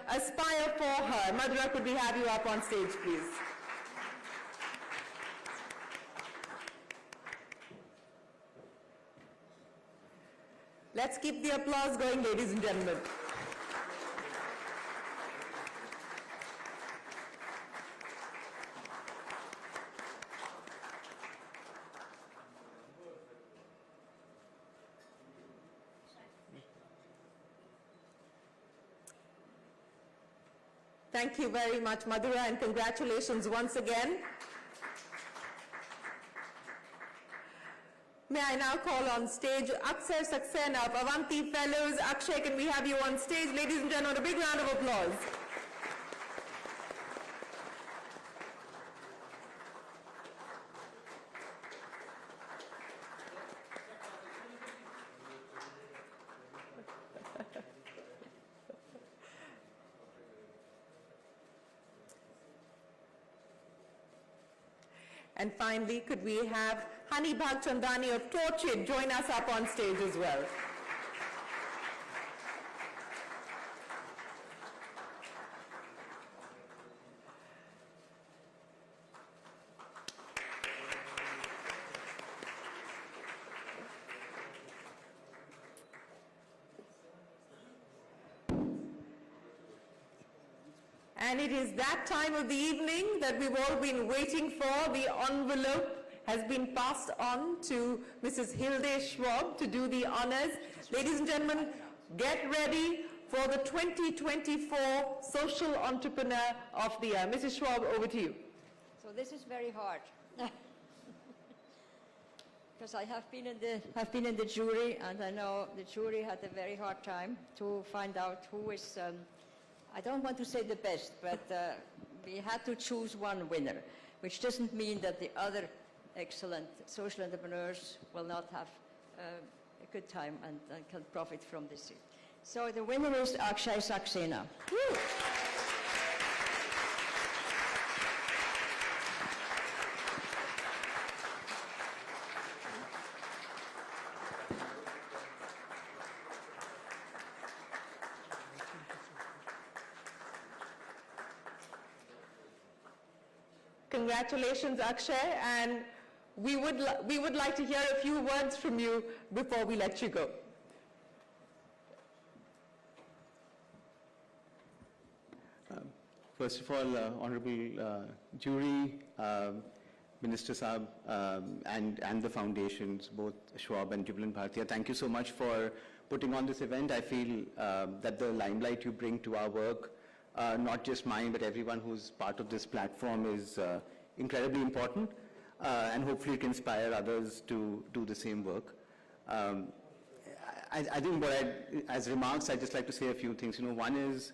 aspire for her. Madhura, could we have you up on stage, please? Let's keep the applause going, ladies and gentlemen. Thank you very much, Madhura, and congratulations once again. May I now call on stage Akshay Saxena of Avanti Fellows. Akshay, can we have you on stage? Ladies and gentlemen, a big round of applause. And finally, could we have Hani Bhagchandani of Torchit join us up on stage as well? And it is that time of the evening that we've all been waiting for. The envelope has been passed on to Mrs. Hilde Schwab to do the honors. Ladies and gentlemen, get ready for the 2024 Social Entrepreneur of the Year. Mrs. Schwab, over to you. So this is very hard. Because I have been in the jury, and I know the jury had a very hard time to find out who is I don't want to say the best, but we had to choose one winner, which doesn't mean that the other excellent social entrepreneurs will not have a good time and can profit from this. So the winner is Akshay Saxena. Woo! Congratulations, Akshay, and we would like to hear a few words from you before we let you go. First of all, honorable jury, Minister Saab, and the foundations, both Schwab and Jubilant Bhartiya, thank you so much for putting on this event. I feel that the limelight you bring to our work, not just mine, but everyone who's part of this platform, is incredibly important, and hopefully it can inspire others to do the same work. I think as remarks, I'd just like to say a few things. One is,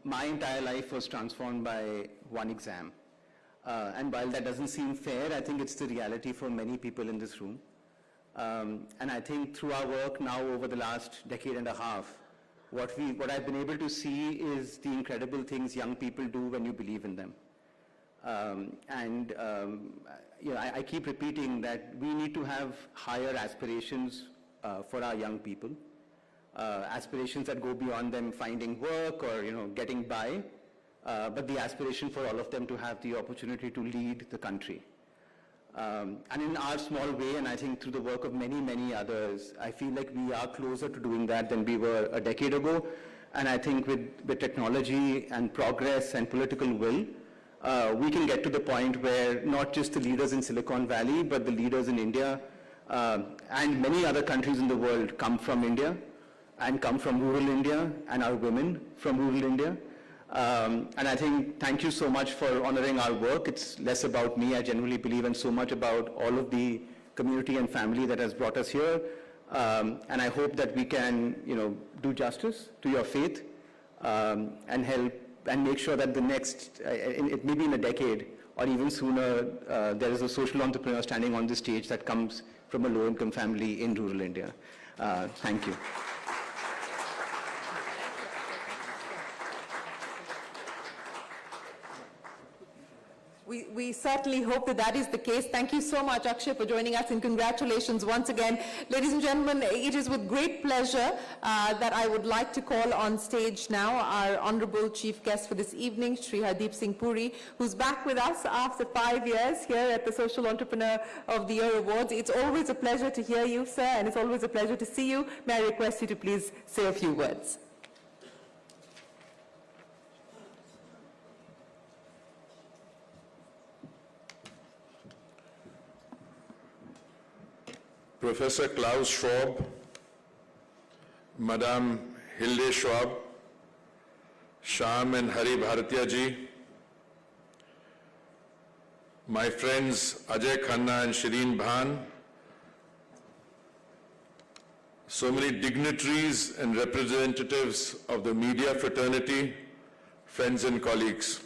my entire life was transformed by one exam. And while that doesn't seem fair, I think it's the reality for many people in this room. And I think through our work now over the last decade and a half, what I've been able to see is the incredible things young people do when you believe in them. I keep repeating that we need to have higher aspirations for our young people, aspirations that go beyond them finding work or getting by, but the aspiration for all of them to have the opportunity to lead the country. And in our small way, and I think through the work of many, many others, I feel like we are closer to doing that than we were a decade ago. And I think with technology and progress and political will, we can get to the point where not just the leaders in Silicon Valley, but the leaders in India and many other countries in the world come from India and come from rural India and are women from rural India. And I think, thank you so much for honoring our work. It's less about me, I genuinely believe, and so much about all of the community and family that has brought us here. And I hope that we can, do justice to your faith and help and make sure that the next, maybe in a decade or even sooner, there is a social entrepreneur standing on the stage that comes from a low-income family in rural India. Thank you. We certainly hope that that is the case. Thank you so much, Akshay, for joining us, and congratulations once again. Ladies and gentlemen, it is with great pleasure that I would like to call on stage now our honorable chief guest for this evening, Shri Hardeep Singh Puri, who's back with us after 5 years here at the Social Entrepreneur of the Year Awards. It's always a pleasure to hear you, sir, and it's always a pleasure to see you. May I request you to please say a few words. Professor Klaus Schwab, Madame Hilde Schwab, Shyam and Hari Bharatiya ji, my friends Ajay Khanna and Shireen Bhan, so many dignitaries and representatives of the media fraternity, friends and colleagues.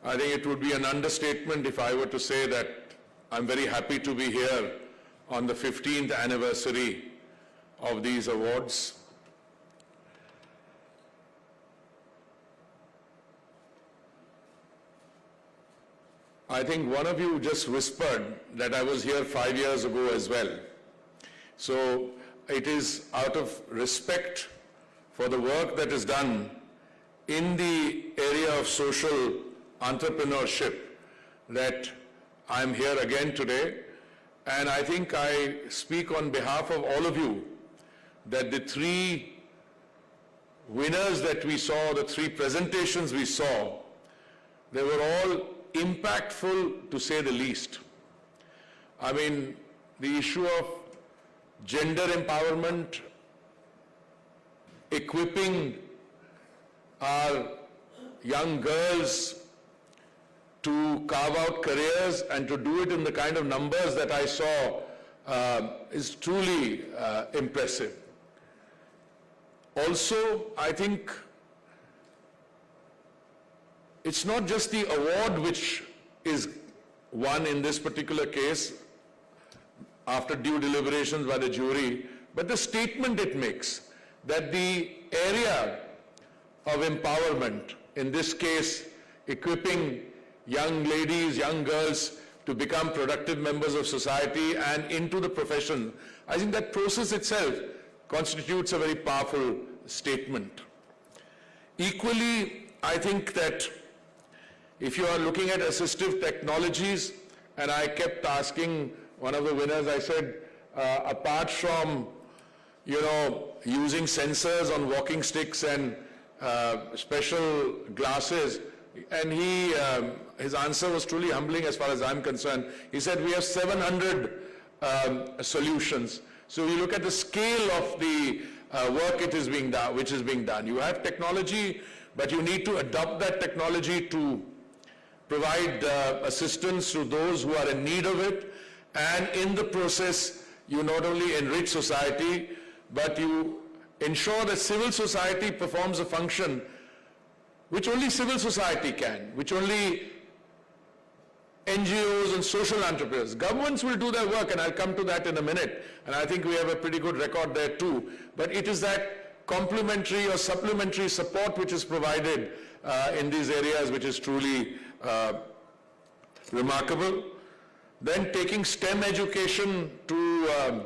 I think it would be an understatement if I were to say that I'm very happy to be here on the 15th anniversary of these awards. I think one of you just whispered that I was here 5 years ago as well. So it is out of respect for the work that is done in the area of social entrepreneurship that I'm here again today, and I think I speak on behalf of all of you that the three winners that we saw, the three presentations we saw, they were all impactful to say the least. I mean, the issue of gender empowerment, equipping our young girls to carve out careers and to do it in the kind of numbers that I saw is truly impressive. Also, I think it's not just the award which is won in this particular case after due deliberations by the jury, but the statement it makes that the area of empowerment, in this case equipping young ladies, young girls to become productive members of society and into the profession, I think that process itself constitutes a very powerful statement. Equally, I think that if you are looking at assistive technologies, and I kept asking one of the winners, I said, apart from, using sensors on walking sticks and special glasses, and his answer was truly humbling as far as I'm concerned. He said, we have 700 solutions. So you look at the scale of the work which is being done. You have technology, but you need to adopt that technology to provide assistance to those who are in need of it. And in the process, you not only enrich society, but you ensure that civil society performs a function which only civil society can, which only NGOs and social entrepreneurs. Governments will do their work, and I'll come to that in a minute, and I think we have a pretty good record there too. But it is that complementary or supplementary support which is provided in these areas which is truly remarkable. Then taking STEM education to,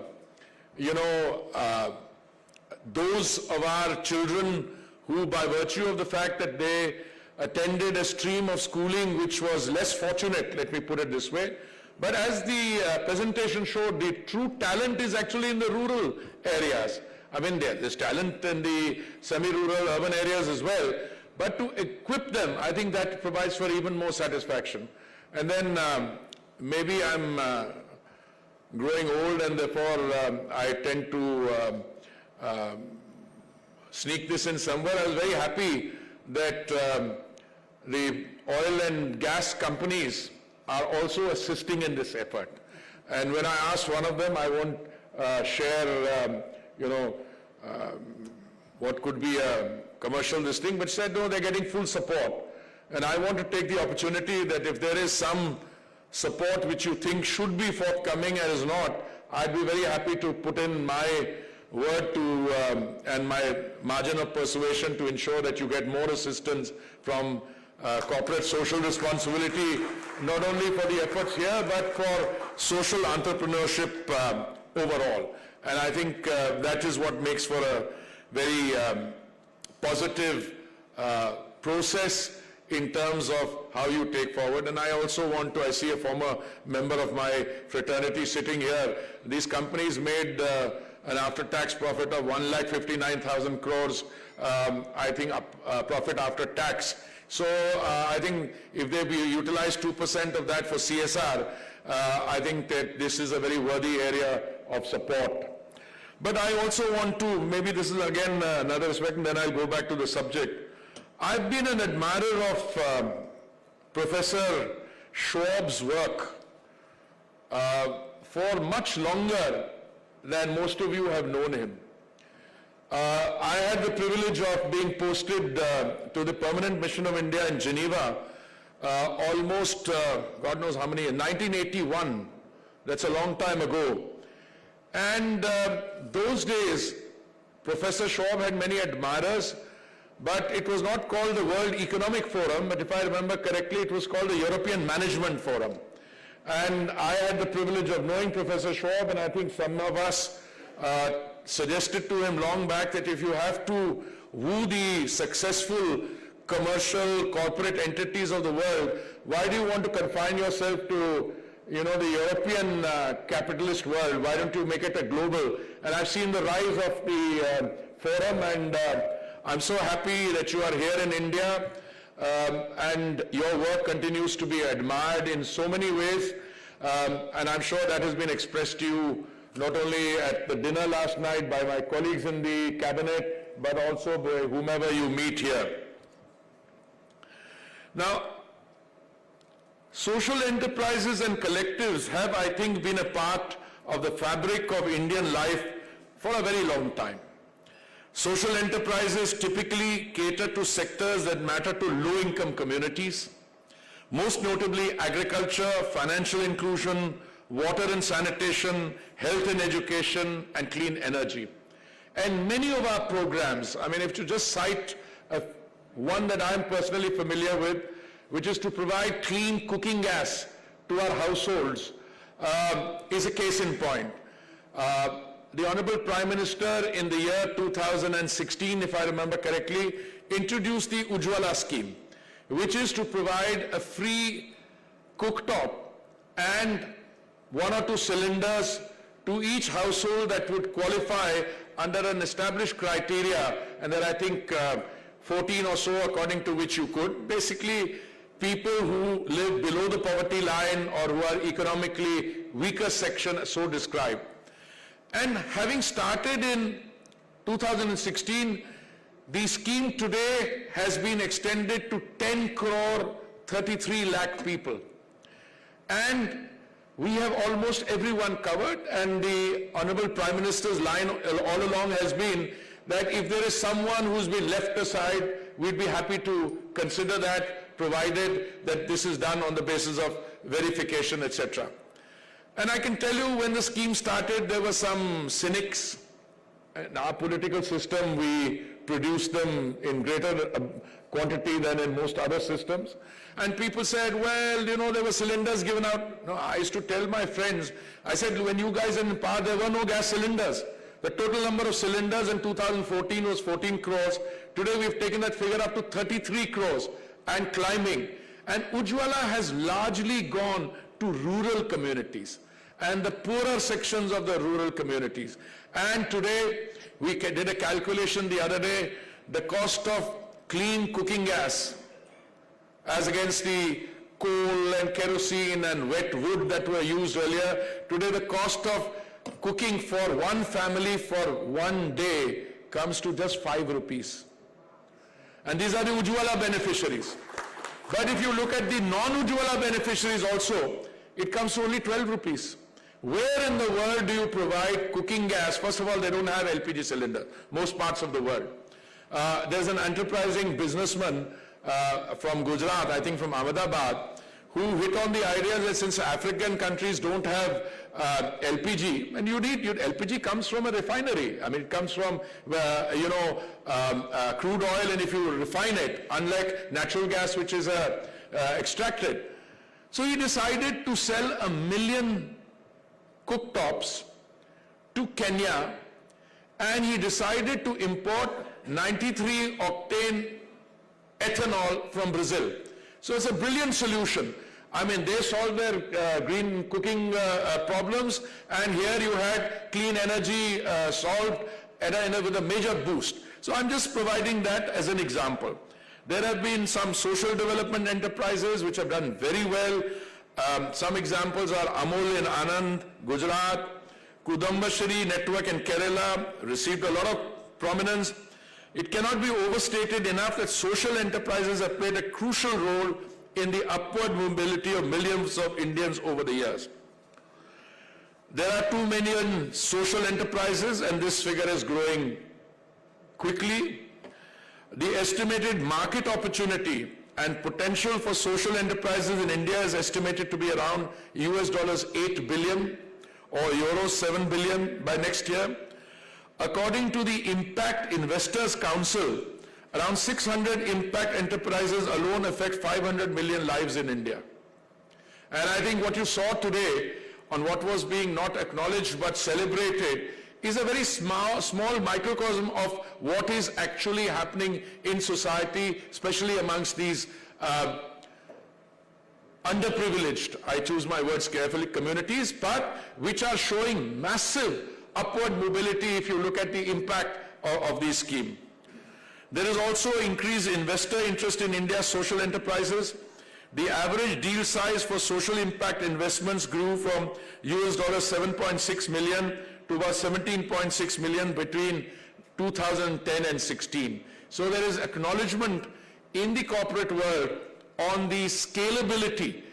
those of our children who, by virtue of the fact that they attended a stream of schooling which was less fortunate, let me put it this way, but as the presentation showed, the true talent is actually in the rural areas. I mean, there's talent in the semi-rural urban areas as well, but to equip them, I think that provides for even more satisfaction. And then maybe I'm growing old, and therefore I tend to sneak this in somewhere. I was very happy that the oil and gas companies are also assisting in this effort. And when I asked one of them, I won't share, what could be a commercial this thing, but said, no, they're getting full support. And I want to take the opportunity that if there is some support which you think should be forthcoming and is not, I'd be very happy to put in my word to and my margin of persuasion to ensure that you get more assistance from corporate social responsibility, not only for the efforts here, but for social entrepreneurship overall. And I think that is what makes for a very positive process in terms of how you take forward. And I also want to, I see a former member of my fraternity sitting here. These companies made an after-tax profit of 1,59,000 crores, I think, profit after tax. So I think if they utilize 2% of that for CSR, I think that this is a very worthy area of support. But I also want to, maybe this is again another aspect, and then I'll go back to the subject. I've been an admirer of Professor Schwab's work for much longer than most of you have known him. I had the privilege of being posted to the Permanent Mission of India in Geneva almost, God knows how many, in 1981. That's a long time ago. And those days, Professor Schwab had many admirers, but it was not called the World Economic Forum, but if I remember correctly, it was called the European Management Forum. And I had the privilege of knowing Professor Schwab, and I think some of us suggested to him long back that if you have to woo the successful commercial corporate entities of the world, why do you want to confine yourself to, you know, the European capitalist world? Why don't you make it a global? And I've seen the rise of the forum, and I'm so happy that you are here in India, and your work continues to be admired in so many ways, and I'm sure that has been expressed to you not only at the dinner last night by my colleagues in the cabinet, but also by whomever you meet here. Now, social enterprises and collectives have, I think, been a part of the fabric of Indian life for a very long time. Social enterprises typically cater to sectors that matter to low-income communities, most notably agriculture, financial inclusion, water and sanitation, health and education, and clean energy. And many of our programs, I mean, if you just cite one that I'm personally familiar with, which is to provide clean cooking gas to our households, is a case in point. The Honorable Prime Minister in the year 2016, if I remember correctly, introduced the Ujjwala scheme, which is to provide a free cooktop and 1 or 2 cylinders to each household that would qualify under an established criteria, and there are, I think, 14 or so according to which you could. Basically, people who live below the poverty line or who are economically weaker section, so described. And having started in 2016, the scheme today has been extended to 10 crore 33 lakh people. And we have almost everyone covered, and the Honorable Prime Minister's line all along has been that if there is someone who's been left aside, we'd be happy to consider that, provided that this is done on the basis of verification, etc. And I can tell you, when the scheme started, there were some cynics. In our political system, we produce them in greater quantity than in most other systems. And people said, well, you know, there were cylinders given out. No, I used to tell my friends, I said, when you guys are in power, there were no gas cylinders. The total number of cylinders in 2014 was 14 crores. Today we've taken that figure up to 33 crores and climbing. And Ujjwala has largely gone to rural communities and the poorer sections of the rural communities. And today, we did a calculation the other day, the cost of clean cooking gas as against the coal and kerosene and wet wood that were used earlier. Today, the cost of cooking for one family for 1 day comes to just 5 rupees. And these are the Ujjwala beneficiaries. But if you look at the non-Ujjwala beneficiaries also, it comes to only 12 rupees. Where in the world do you provide cooking gas? First of all, they don't have LPG cylinder, most parts of the world. There's an enterprising businessman from Gujarat, I think from Ahmedabad, who hit on the idea that since African countries don't have LPG, and LPG comes from a refinery. I mean, it comes from, crude oil, and if you refine it, unlike natural gas, which is extracted. So he decided to sell 1 million cooktops to Kenya, and he decided to import 93 octane ethanol from Brazil. So it's a brilliant solution. I mean, they solved their green cooking problems, and here you had clean energy solved with a major boost. So I'm just providing that as an example. There have been some social development enterprises which have done very well. Some examples are Amul in Anand, Gujarat, Kudambashri Network in Kerala received a lot of prominence. It cannot be overstated enough that social enterprises have played a crucial role in the upward mobility of millions of Indians over the years. There are 2 million social enterprises, and this figure is growing quickly. The estimated market opportunity and potential for social enterprises in India is estimated to be around $8 billion or Euro 7 billion by next year. According to the Impact Investors Council, around 600 impact enterprises alone affect 500 million lives in India. And I think what you saw today on what was being not acknowledged but celebrated is a very small microcosm of what is actually happening in society, especially amongst these underprivileged, I choose my words carefully, communities, but which are showing massive upward mobility if you look at the impact of this scheme. There is also increased investor interest in India's social enterprises. The average deal size for social impact investments grew from $7.6 million to about 17.6 million between 2010 and 16. So there is acknowledgement in the corporate world on the scalability.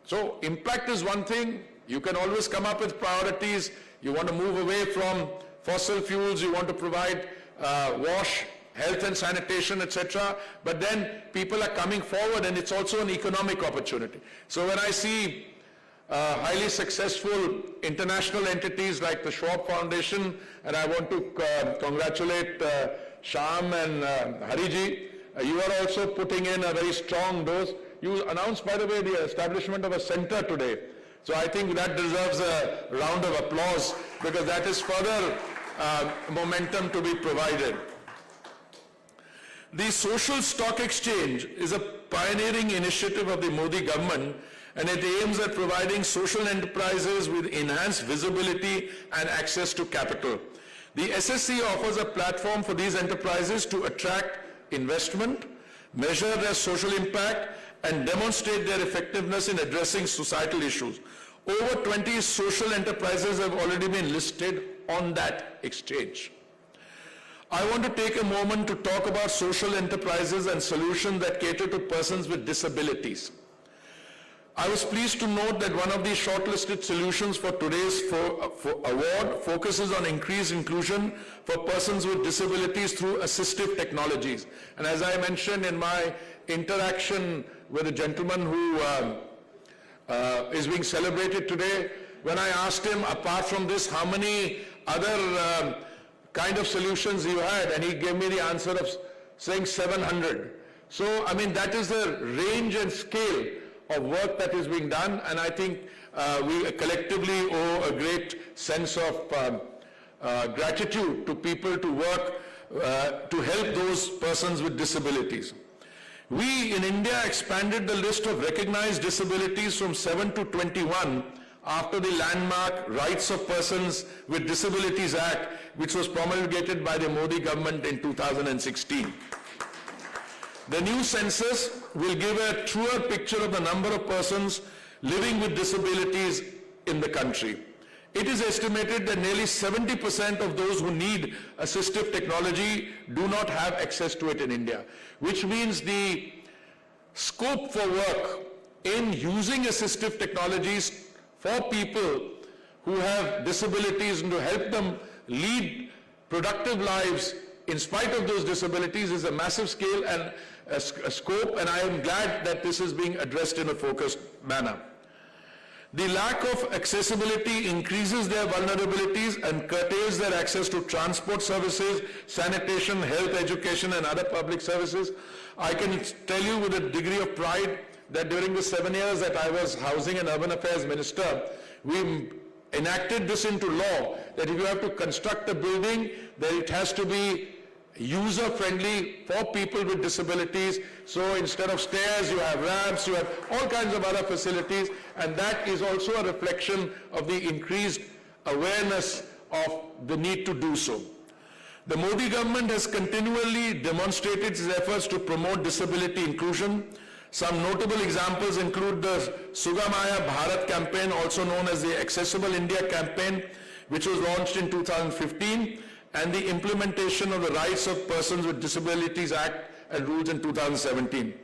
So impact is one thing. You can always come up with priorities. You want to move away from fossil fuels. You want to provide wash, health and sanitation, etc. But then people are coming forward, and it's also an economic opportunity. So when I see highly successful international entities like the Schwab Foundation, and I want to congratulate Shyam and Hariji, you are also putting in a very strong dose. You announced, by the way, the establishment of a center today. So I think that deserves a round of applause, because that is further momentum to be provided. The Social Stock Exchange is a pioneering initiative of the Modi government, and it aims at providing social enterprises with enhanced visibility and access to capital. The SSC offers a platform for these enterprises to attract investment, measure their social impact, and demonstrate their effectiveness in addressing societal issues. Over 20 social enterprises have already been listed on that exchange. I want to take a moment to talk about social enterprises and solutions that cater to persons with disabilities. I was pleased to note that one of the shortlisted solutions for today's award focuses on increased inclusion for persons with disabilities through assistive technologies. And as I mentioned in my interaction with a gentleman who is being celebrated today, when I asked him, apart from this, how many other kind of solutions you had, and he gave me the answer of saying 700. So, I mean, that is the range and scale of work that is being done, and I think we collectively owe a great sense of gratitude to people to work to help those persons with disabilities. We in India expanded the list of recognized disabilities from 7 to 21 after the landmark Rights of Persons with Disabilities Act, which was promulgated by the Modi government in 2016. The new census will give a truer picture of the number of persons living with disabilities in the country. It is estimated that nearly 70% of those who need assistive technology do not have access to it in India, which means the scope for work in using assistive technologies for people who have disabilities and to help them lead productive lives in spite of those disabilities, is a massive scale and a scope, and I am glad that this is being addressed in a focused manner. The lack of accessibility increases their vulnerabilities and curtails their access to transport services, sanitation, health, education, and other public services. I can tell you with a degree of pride that during the 7 years that I was Housing and Urban Affairs Minister, we enacted this into law that if you have to construct a building, then it has to be user-friendly for people with disabilities. So instead of stairs, you have ramps, you have all kinds of other facilities, and that is also a reflection of the increased awareness of the need to do so. The Modi government has continually demonstrated its efforts to promote disability inclusion. Some notable examples include the Sugamaya Bharat campaign, also known as the Accessible India campaign, which was launched in 2015, and the implementation of the Rights of Persons with Disabilities Act and rules in 2017.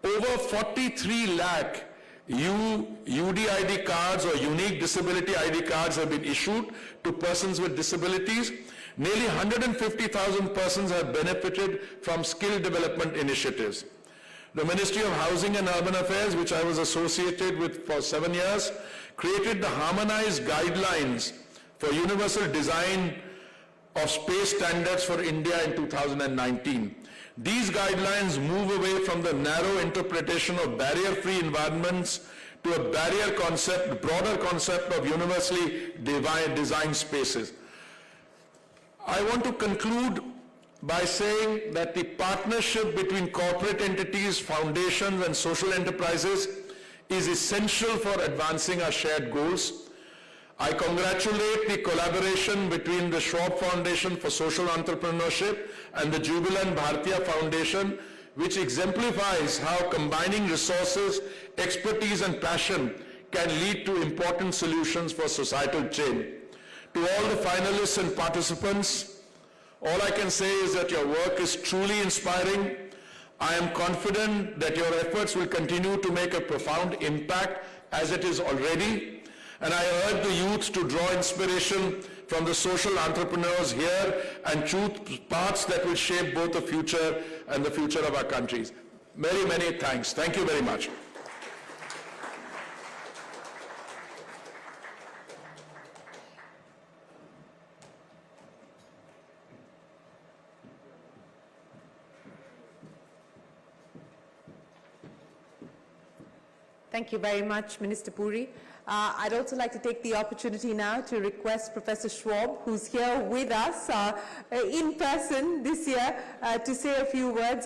Over 43 lakh UDID cards or unique disability ID cards have been issued to persons with disabilities. Nearly 150,000 persons have benefited from skill development initiatives. The Ministry of Housing and Urban Affairs, which I was associated with for 7 years, created the harmonized guidelines for universal design of space standards for India in 2019. These guidelines move away from the narrow interpretation of barrier-free environments to a broader concept of universally designed spaces. I want to conclude by saying that the partnership between corporate entities, foundations, and social enterprises is essential for advancing our shared goals. I congratulate the collaboration between the Schwab Foundation for Social Entrepreneurship and the Jubilant Bharatiya Foundation, which exemplifies how combining resources, expertise, and passion can lead to important solutions for societal change. To all the finalists and participants, all I can say is that your work is truly inspiring. I am confident that your efforts will continue to make a profound impact as it is already. And I urge the youth to draw inspiration from the social entrepreneurs here and choose paths that will shape both the future and the future of our countries. Many, many thanks. Thank you very much. Thank you very much, Minister Puri. I'd also like to take the opportunity now to request Professor Schwab, who's here with us in person this year, to say a few words.